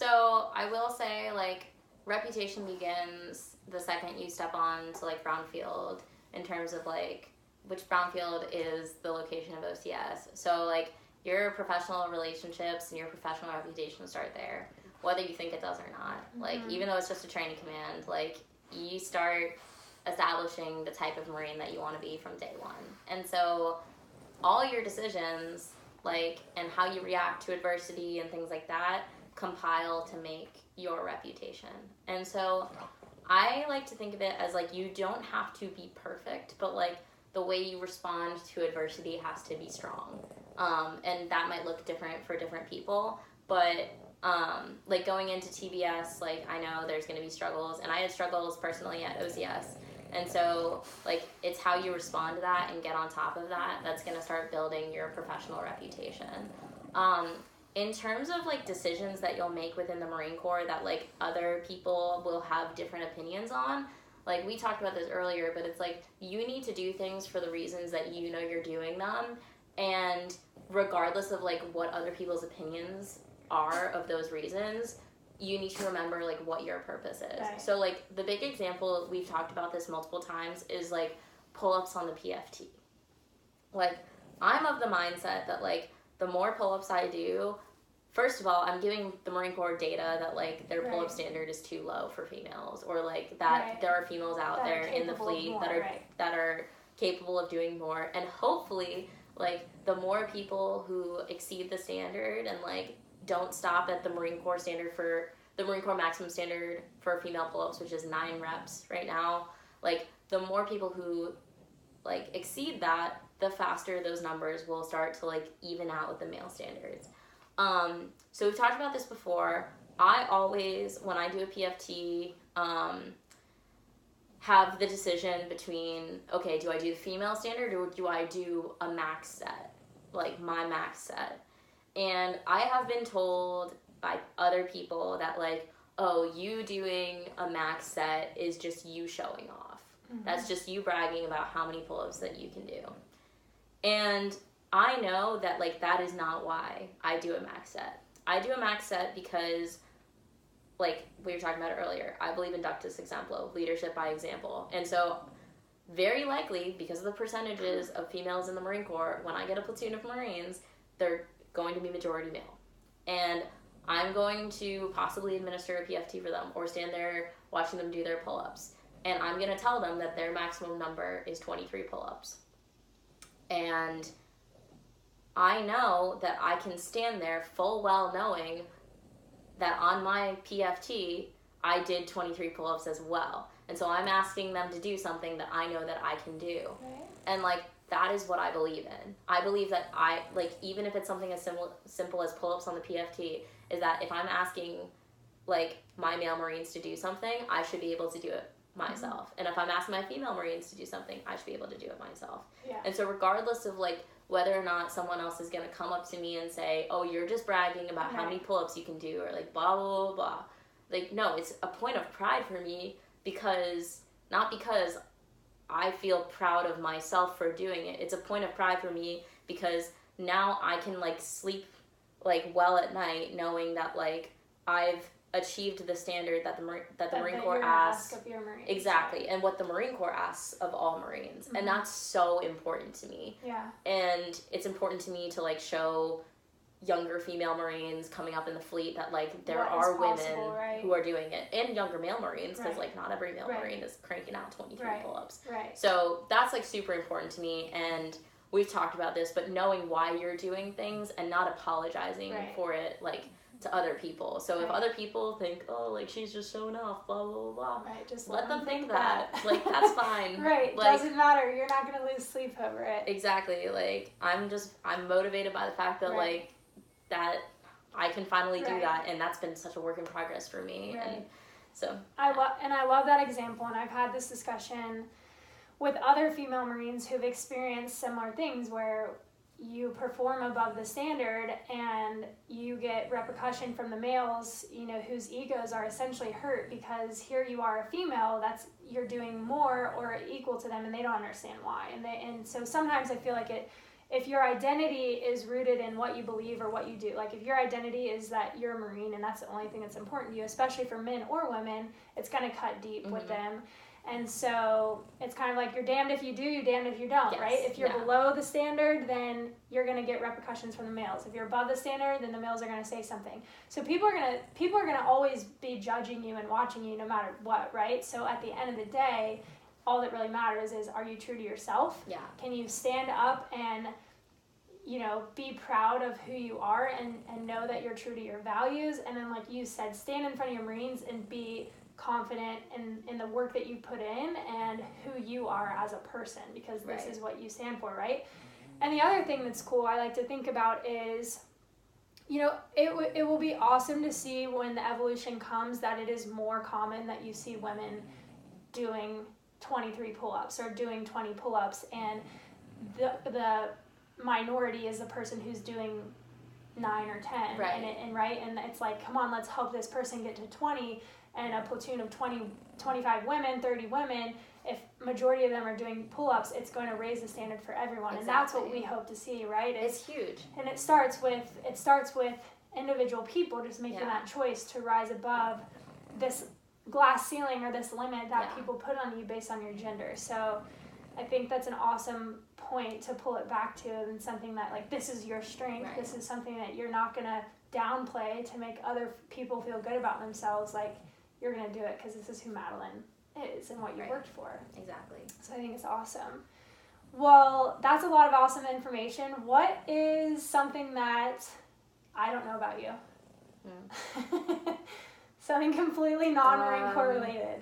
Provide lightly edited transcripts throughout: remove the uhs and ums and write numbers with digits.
So I will say, like, reputation begins the second you step on to, like, Brownfield, in terms of, like, which Brownfield is the location of OCS. So, like, your professional relationships and your professional reputation start there, whether you think it does or not. Like, even though it's just a training command, like, you start establishing the type of Marine that you want to be from day one. And so all your decisions, like, and how you react to adversity and things like that compile to make your reputation. And so I like to think of it as, like, you don't have to be perfect, but, like, the way you respond to adversity has to be strong. And that might look different for different people, but like, going into TBS, like, I know there's going to be struggles, and I had struggles personally at OCS. And so, like, it's how you respond to that and get on top of that that's going to start building your professional reputation. In terms of, like, decisions that you'll make within the Marine Corps that, like, other people will have different opinions on, like, we talked about this earlier, but it's like, you need to do things for the reasons that you know you're doing them, and regardless of, like, what other people's opinions are of those reasons, you need to remember, like, what your purpose is. Right. So, like, the big example, we've talked about this multiple times, is, like, pull-ups on the PFT. Like, I'm of the mindset that, like, the more pull-ups I do, first of all, I'm giving the Marine Corps data that, like, their pull-up standard is too low for females, or, like, that there are females out that there in the fleet that are capable of doing more. And hopefully, like, the more people who exceed the standard and, like, don't stop at the Marine Corps standard for the Marine Corps maximum standard for female pull-ups, which is 9 reps right now, like, the more people who, like, exceed that, the faster those numbers will start to, like, even out with the male standards. So we've talked about this before. I always, when I do a PFT, have the decision between, okay, do I do the female standard or do I do a max set, like my max set? And I have been told by other people that, like, oh, you doing a max set is just you showing off. That's just you bragging about how many pull-ups that you can do. And I know that, like, that is not why I do a max set. I do a max set because, like we were talking about earlier, I believe in ductus exemplo, leadership by example. And so, very likely, because of the percentages of females in the Marine Corps, when I get a platoon of Marines, they're going to be majority male. And I'm going to possibly administer a PFT for them, or stand there watching them do their pull-ups. And I'm going to tell them that their maximum number is 23 pull-ups. And I know that I can stand there full well knowing that on my PFT, I did 23 pull-ups as well. And so I'm asking them to do something that I know that I can do. Right. And, like, that is what I believe in. I believe that even if it's something as simple as pull-ups on the PFT, is that if I'm asking, like, my male Marines to do something, I should be able to do it myself. And if I'm asking my female Marines to do something, I should be able to do it myself. Yeah. And so regardless of, like, whether or not someone else is going to come up to me and say, oh, you're just bragging about how many pull-ups you can do, or, like, blah, blah, blah, blah. Like, no, it's a point of pride for me not because I feel proud of myself for doing it. It's a point of pride for me because now I can, like, sleep, like, well at night knowing that, like, I've achieved the standard that the Marine Corps asks of your Marines. Exactly, and what the Marine Corps asks of all Marines. And that's so important to me. Yeah. And it's important to me to, like, show younger female Marines coming up in the fleet that, like, there are women who are doing it, and younger male Marines, because like, not every male Marine is cranking out 23 pull-ups. Right. So that's, like, super important to me, and we've talked about this, but knowing why you're doing things and not apologizing for it, like, to other people. So if other people think, oh, like, she's just showing off, blah, blah, blah, just let them think that. Like, that's fine. Like, doesn't matter. You're not going to lose sleep over it. Exactly. Like, I'm motivated by the fact that, like, that I can finally do that, and that's been such a work in progress for me. And so I love that example, and I've had this discussion with other female Marines who've experienced similar things where you perform above the standard and you get repercussion from the males, you know, whose egos are essentially hurt because here you are a female, you're doing more or equal to them, and they don't understand why. And so sometimes I feel like if your identity is rooted in what you believe or what you do, like if your identity is that you're a Marine and that's the only thing that's important to you, especially for men or women, it's going to cut deep with them. And so it's kind of like you're damned if you do, you're damned if you don't, right? If you're below the standard, then you're going to get repercussions from the males. If you're above the standard, then the males are going to say something. So people are going to always be judging you and watching you no matter what, right? So at the end of the day, all that really matters is, are you true to yourself? Yeah. Can you stand up and, you know, be proud of who you are and know that you're true to your values? And then, like you said, stand in front of your Marines and be confident in the work that you put in and who you are as a person, because this is what you stand for, right? And the other thing that's cool I like to think about is, you know, it will be awesome to see when the evolution comes that it is more common that you see women doing 23 pull-ups or doing 20 pull-ups, and the minority is the person who's doing 9 or 10, and it's like, come on, let's help this person get to 20. And a platoon of 20, 25 women, 30 women, if majority of them are doing pull-ups, it's going to raise the standard for everyone. And that's what we hope to see, right? It's huge. And it starts with individual people just making that choice to rise above this glass ceiling or this limit that people put on you based on your gender. So I think that's an awesome point to pull it back to, and something that, like, this is your strength. Right. This is something that you're not going to downplay to make other people feel good about themselves. Like, you're going to do it because this is who Madeline is and what you worked for. Exactly. So I think it's awesome. Well, that's a lot of awesome information. What is something that I don't know about you? Something completely non-Marine correlated.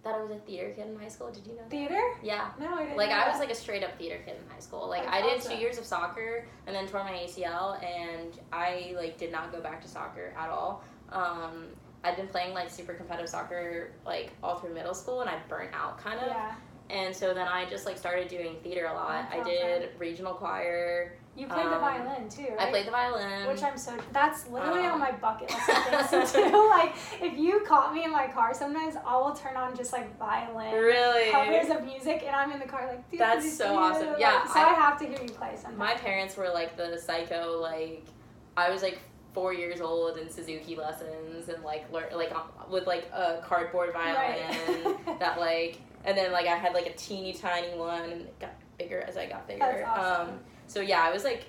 That I was a theater kid in high school. Did you know that? Theater? Yeah. No, I didn't Like, know I was that. like a straight up theater kid in high school. Like, That's I did awesome. 2 years of soccer and then tore my ACL, and I, like, did not go back to soccer at all. I'd been playing, like, super competitive soccer, like, all through middle school, and I burnt out, kind of. Yeah. And so then I just, like, started doing theater a lot. That's I did regional choir. You played the violin, too, right? I played the violin. Which that's literally on my bucket list of things to do. Like, if you caught me in my car sometimes, I will turn on just, like, violin. Really? Covers of music, and I'm in the car, like, dude, that's so awesome. Yeah. So I have to hear you play sometimes. My parents were, like, the psycho, like, I was, like, 4 years old in Suzuki lessons and, like, with, like, a cardboard violin that, like, and then, like, I had, like, a teeny tiny one, and it got bigger as I got bigger. That's awesome. So, yeah, I was, like,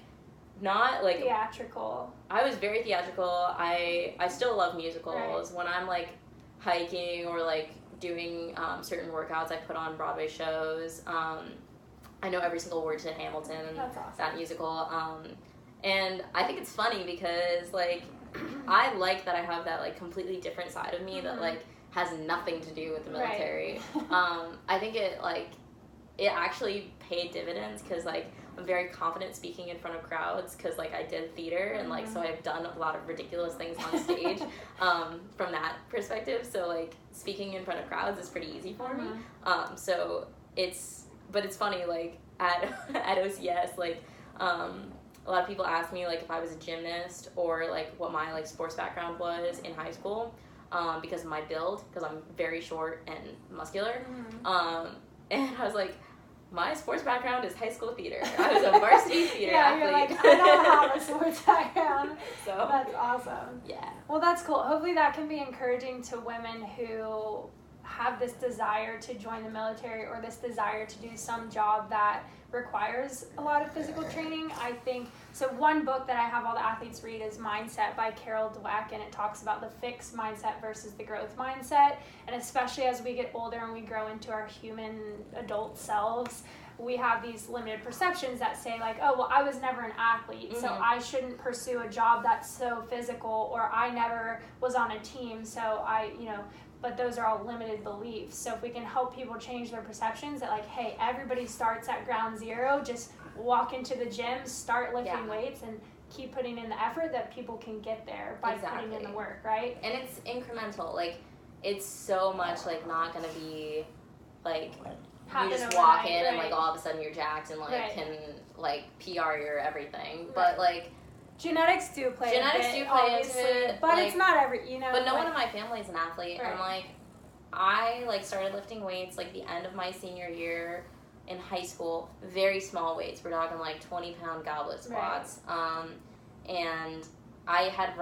not, like... Theatrical. I was very theatrical. I still love musicals. Right. When I'm, like, hiking or, like, doing certain workouts, I put on Broadway shows. I know every single word to Hamilton. That's awesome. That musical. And I think it's funny because, like, I like that I have that, like, completely different side of me that, like, has nothing to do with the military. Right. I think it, like, it actually paid dividends because, like, I'm very confident speaking in front of crowds because, like, I did theater and, like, so I've done a lot of ridiculous things on stage from that perspective. So, like, speaking in front of crowds is pretty easy for me. So but it's funny, like, at OCS, like, a lot of people ask me, like, if I was a gymnast or, like, what my, like, sports background was in high school because of my build, because I'm very short and muscular. And I was like, my sports background is high school theater. I was a varsity theater athlete. You're like, I don't have a sports background. So that's awesome. Yeah. Well, that's cool. Hopefully that can be encouraging to women who have this desire to join the military or this desire to do some job that requires a lot of physical training. I think, so one book that I have all the athletes read is Mindset by Carol Dweck, and it talks about the fixed mindset versus the growth mindset. And especially as we get older and we grow into our human adult selves, we have these limited perceptions that say, like, oh, well, I was never an athlete, so I shouldn't pursue a job that's so physical, or I never was on a team, so but those are all limited beliefs. So if we can help people change their perceptions that, like, hey, everybody starts at ground zero, just walk into the gym, start lifting weights, and keep putting in the effort, that people can get there by putting in the work, right? And it's incremental. Like, it's so much, like, not going to be, like, you just walk in and, like, all of a sudden you're jacked and, like, can, like, PR your everything. But, like... Genetics do play into it, but like, it's not every, But no one in my family is an athlete, and, like, I, like, started lifting weights, like, the end of my senior year, in high school, very small weights. We're talking like 20-pound goblet squats. Right. And I had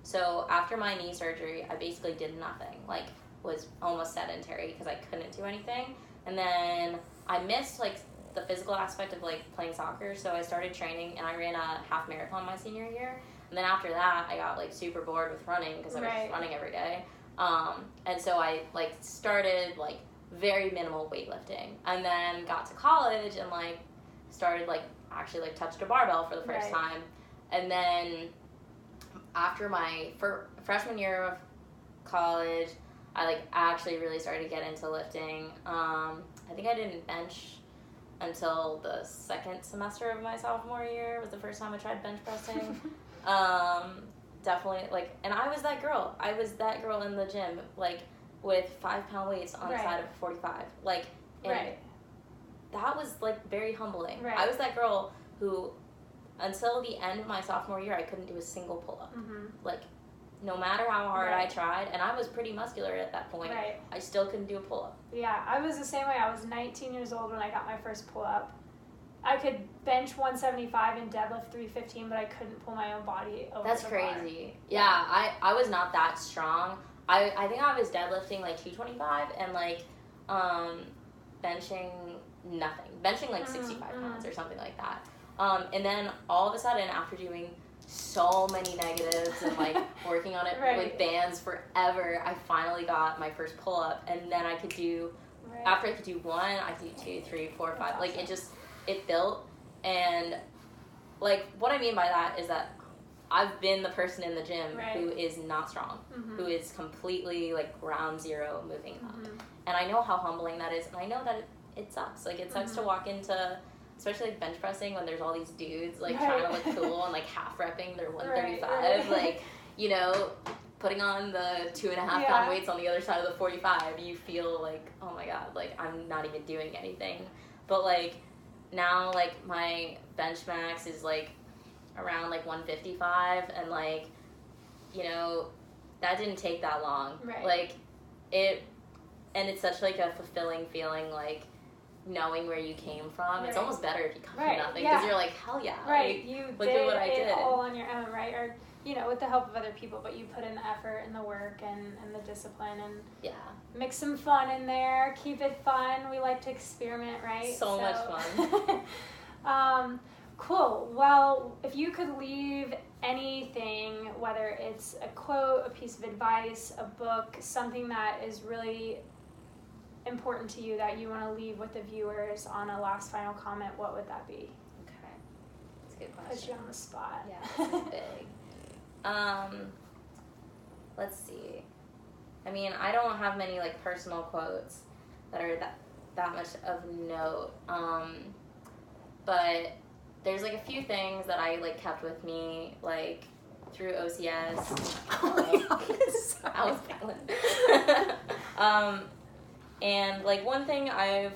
so after my knee surgery, I basically did nothing. Like, was almost sedentary because I couldn't do anything. And then I missed, like, the physical aspect of, like, playing soccer. So I started training, and I ran a half marathon my senior year. And then after that, I got, like, super bored with running because I was running every day. And so I, like, started, like, very minimal weightlifting. And then got to college and, like, started, like, actually, like, touched a barbell for the first time. And then after my freshman year of college, I, like, actually really started to get into lifting. I think I didn't bench until the second semester of my sophomore year. Was the first time I tried bench pressing. Definitely, like, and I was that girl. I was that girl in the gym, like, with 5-pound weights on the side of 45. Like, and that was, like, very humbling. I was that girl who, until the end of my sophomore year, I couldn't do a single pull-up. Like, no matter how hard I tried, and I was pretty muscular at that point, I still couldn't do a pull-up. Yeah, I was the same way. I was 19 years old when I got my first pull-up. I could bench 175 and deadlift 315, but I couldn't pull my own body over That's the crazy. bar. Yeah, I was not that strong. I think I was deadlifting, like, 225 and, like, benching nothing. Benching, like, 65 pounds or something like that. And then all of a sudden, after doing so many negatives and, like, working on it with bands forever, I finally got my first pull-up. And then I could do, after I could do one, I could do 2, 3, 4, 5. Like, it built. And, like, what I mean by that is that I've been the person in the gym who is not strong, who is completely, like, ground zero moving up. And I know how humbling that is, and I know that it sucks. Like, it sucks to walk into, especially, like, bench pressing when there's all these dudes, like, trying to look cool and, like, half repping their 135. Like, you know, putting on the 2.5-pound weights on the other side of the 45, you feel like, oh my god, like, I'm not even doing anything. But, like, now, like, my bench max is, like, around, like, 155, and, like, you know, that didn't take that long. Like, and it's such, like, a fulfilling feeling, like, knowing where you came from. It's almost better if you come from nothing, because you're like, hell yeah. Like, you look did at what I did. it all on your own, right? Or, you know, with the help of other people, but you put in the effort and the work and the discipline and mix some fun in there, keep it fun. We like to experiment, right? So much fun. Cool. Well, if you could leave anything, whether it's a quote, a piece of advice, a book, something that is really important to you that you want to leave with the viewers on a last final comment, what would that be? Okay. That's a good question. Put you on the spot. Yeah, this is big. Let's see. I mean, I don't have many, like, personal quotes that are that much of note. But there's, like, a few things that I, like, kept with me, like, through OCS. I was violent. And, like, one thing I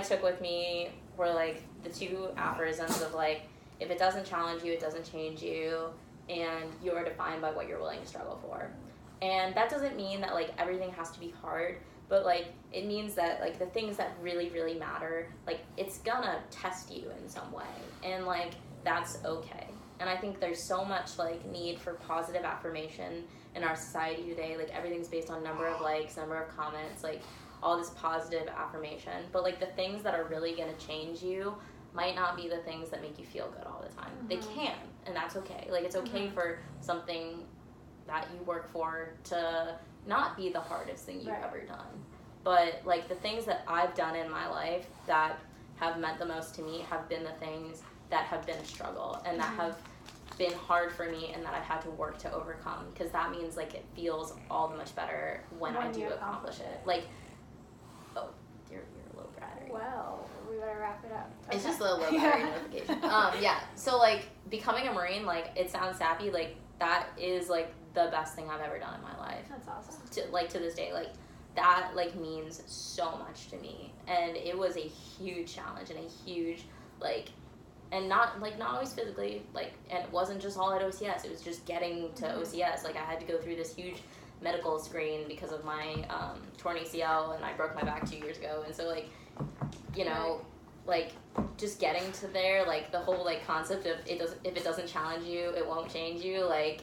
took with me were, like, the 2 aphorisms of, like, if it doesn't challenge you, it doesn't change you, and you are defined by what you're willing to struggle for. And that doesn't mean that, like, everything has to be hard, but, like, it means that, like, the things that really, really matter, like, it's gonna test you in some way, and, like, that's okay. And I think there's so much, like, need for positive affirmation in our society today. Like, everything's based on number of likes, number of comments, like, all this positive affirmation. But, like, the things that are really gonna change you might not be the things that make you feel good all the time. They can, and that's okay. Like, it's okay for something that you work for to not be the hardest thing you've ever done. But, like, the things that I've done in my life that have meant the most to me have been the things that have been a struggle and that have been hard for me and that I've had to work to overcome, because that means, like, it feels all the much better when I do accomplish it. Like, oh, you're a low battery. Well, we better wrap it up. Okay. It's just a low battery notification. So, like, becoming a Marine, like, it sounds sappy, like, that is, like, the best thing I've ever done in my life. That's awesome. To this day, like, that, like, means so much to me, and it was a huge challenge and a huge, like, and not always physically, like, and it wasn't just all at OCS, it was just getting to OCS. Like, I had to go through this huge medical screen because of my torn ACL, and I broke my back 2 years ago. And so, like, you know, like, just getting to there, like, the whole, like, concept of if it doesn't challenge you, it won't change you, like,